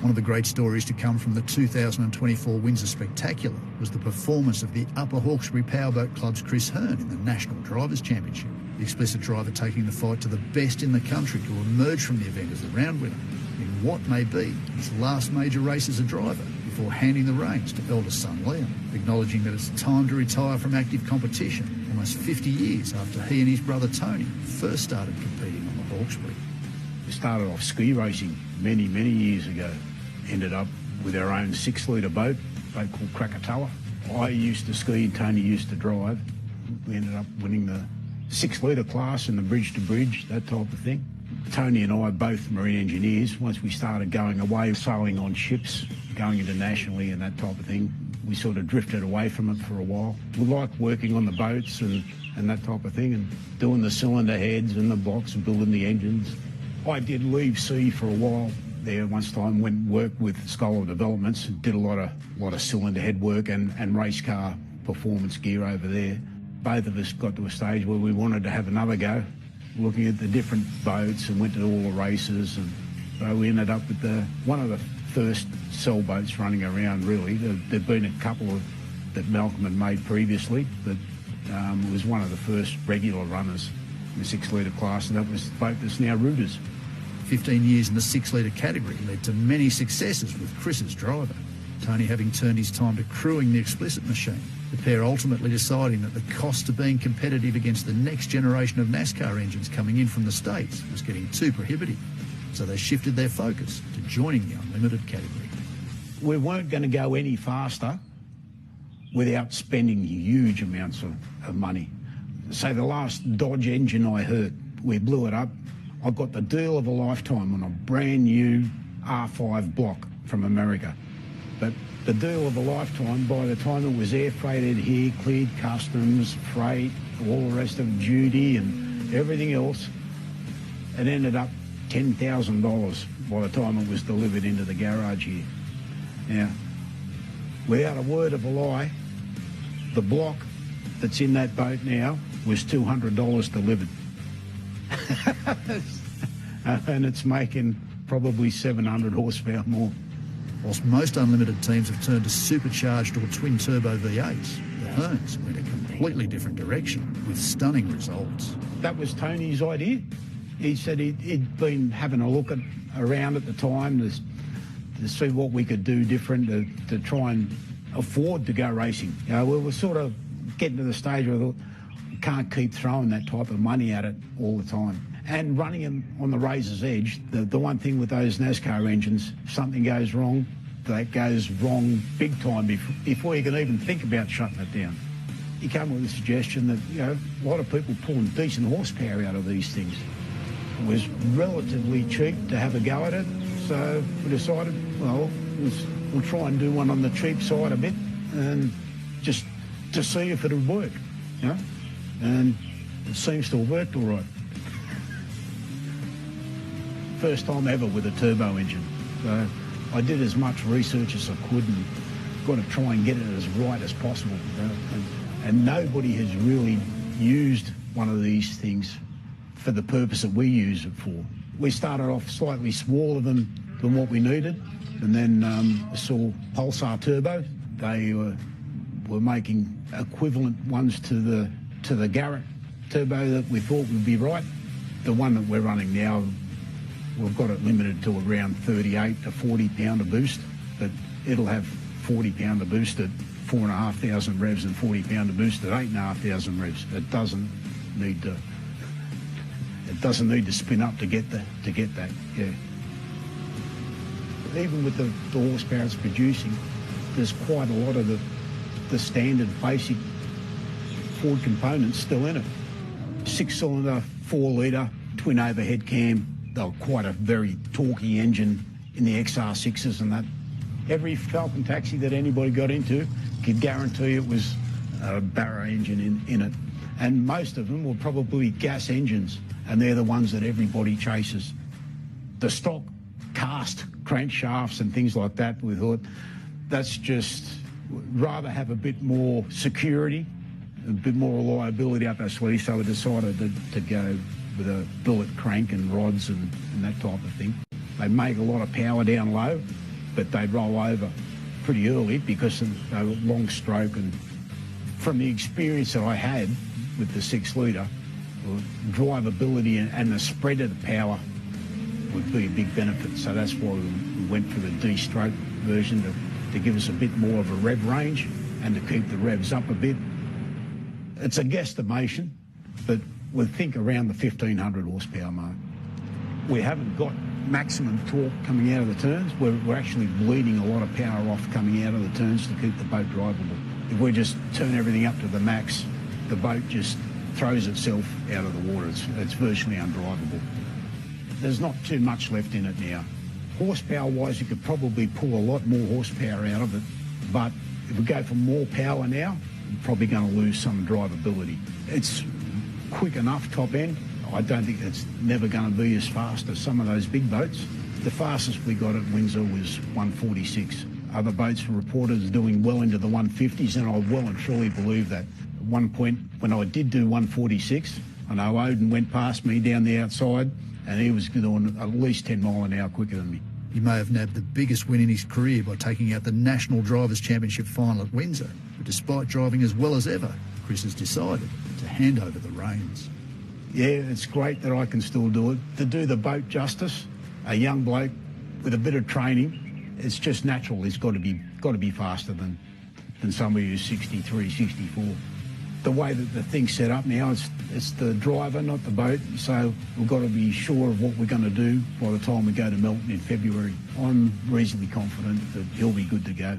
One of the great stories to come from the 2024 Windsor Spectacular was the performance of the Upper Hawkesbury Powerboat Club's Chris Hearn in the National Drivers' Championship. The explicit driver taking the fight to the best in the country to emerge from the event as the round winner in what may be his last major race as a driver before handing the reins to eldest son Liam, acknowledging that it's time to retire from active competition almost 50 years after he and his brother Tony first started competing on the Hawkesbury. We started off ski racing many years ago. Ended up with our own 6-litre boat called Krakatoa. I used to ski and Tony used to drive. We ended up winning the 6-litre class in the bridge-to-bridge, that type of thing. Tony and I, both marine engineers, once we started going away, sailing on ships, going internationally and that type of thing, we sort of drifted away from it for a while. We liked working on the boats and that type of thing, and doing the cylinder heads and the blocks and building the engines. I did leave sea for a while there once time, went and worked with Scholar Developments and did a lot of cylinder head work and race car performance gear over there. Both of us got to a stage where we wanted to have another go, looking at the different boats, and went to all the races, and so we ended up with one of the first sailboats running around, really. There'd been a couple of that Malcolm had made previously, but it was one of the first regular runners in the 6-litre class, and that was the boat that's now Rooters. 15 years in the 6-litre category led to many successes with Chris's driver, Tony having turned his time to crewing the explicit machine. The pair ultimately deciding that the cost of being competitive against the next generation of NASCAR engines coming in from the States was getting too prohibitive, so they shifted their focus to joining the unlimited category. We weren't going to go any faster without spending huge amounts of money. Say the last Dodge engine I hurt, we blew it up. I got the deal of a lifetime on a brand new R5 block from America. But the deal of a lifetime, by the time it was air freighted here, cleared customs, freight, all the rest of duty and everything else, it ended up $10,000 by the time it was delivered into the garage here. Now, without a word of a lie, the block that's in that boat now was $200 delivered. And it's making probably 700 horsepower more. Whilst most unlimited teams have turned to supercharged or twin-turbo V8s, the Hearns went a completely different direction with stunning results. That was Tony's idea. He said he'd been having a look around at the time to see what we could do different to try and afford to go racing. You know, we were sort of getting to the stage where we thought, we can't keep throwing that type of money at it all the time. And running them on the razor's edge, the one thing with those NASCAR engines, if something goes wrong, that goes wrong big time before you can even think about shutting it down. He came with the suggestion that, you know, a lot of people pulling decent horsepower out of these things. It was relatively cheap to have a go at it, so we decided, well, we'll try and do one on the cheap side a bit, and just to see if it would work, you know? And it seems to have worked all right. First time ever with a turbo engine. So I did as much research as I could and got to try and get it as right as possible. And nobody has really used one of these things for the purpose that we use it for. We started off slightly smaller than what we needed, and then saw Pulsar Turbo. They were making equivalent ones to the Garrett Turbo that we thought would be right. The one that we're running now, we've got it limited to around 38 to 40 pounder boost, but it'll have 40 pounder boost at 4,500 revs and 40 pounder boost at 8,500 revs. It doesn't need to spin up to get that. Yeah. Even with the horsepower it's producing, there's quite a lot of the standard basic Ford components still in it. 6-cylinder, 4-litre, twin overhead cam. They were quite a very torquey engine in the XR6s and that. Every Falcon taxi that anybody got into could guarantee it was a Barra engine in it. And most of them were probably gas engines, and they're the ones that everybody chases. The stock cast crankshafts and things like that, we thought, that's just, rather have a bit more security, a bit more reliability up our sleeve, so we decided to go with a billet crank and rods and that type of thing. They make a lot of power down low, but they'd roll over pretty early because they were long stroke. And from the experience that I had with the 6 litre, drivability and the spread of the power would be a big benefit. So that's why we went for the D-stroke version to give us a bit more of a rev range and to keep the revs up a bit. It's a guesstimation, but we think around the 1500 horsepower mark. We haven't got maximum torque coming out of the turns. We're actually bleeding a lot of power off coming out of the turns to keep the boat drivable. If we just turn everything up to the max, the boat just throws itself out of the water. It's virtually undrivable. There's not too much left in it now. Horsepower-wise, you could probably pull a lot more horsepower out of it, but if we go for more power now, we're probably going to lose some drivability. It's quick enough top end. I don't think it's never going to be as fast as some of those big boats. The fastest we got at Windsor was 146. Other boats were reported as doing well into the 150s, and I well and truly believe that. At one point, when I did do 146, I know Odin went past me down the outside, and he was doing at least 10 mile an hour quicker than me. He may have nabbed the biggest win in his career by taking out the National Drivers' Championship final at Windsor, but despite driving as well as ever, Chris has decided to hand over the reins. Yeah, it's great that I can still do it. To do the boat justice, a young bloke with a bit of training, it's just natural. He's got to be faster than somebody who's 63, 64. The way that the thing's set up now, it's the driver, not the boat. So we've got to be sure of what we're going to do by the time we go to Melton in February. I'm reasonably confident that he'll be good to go.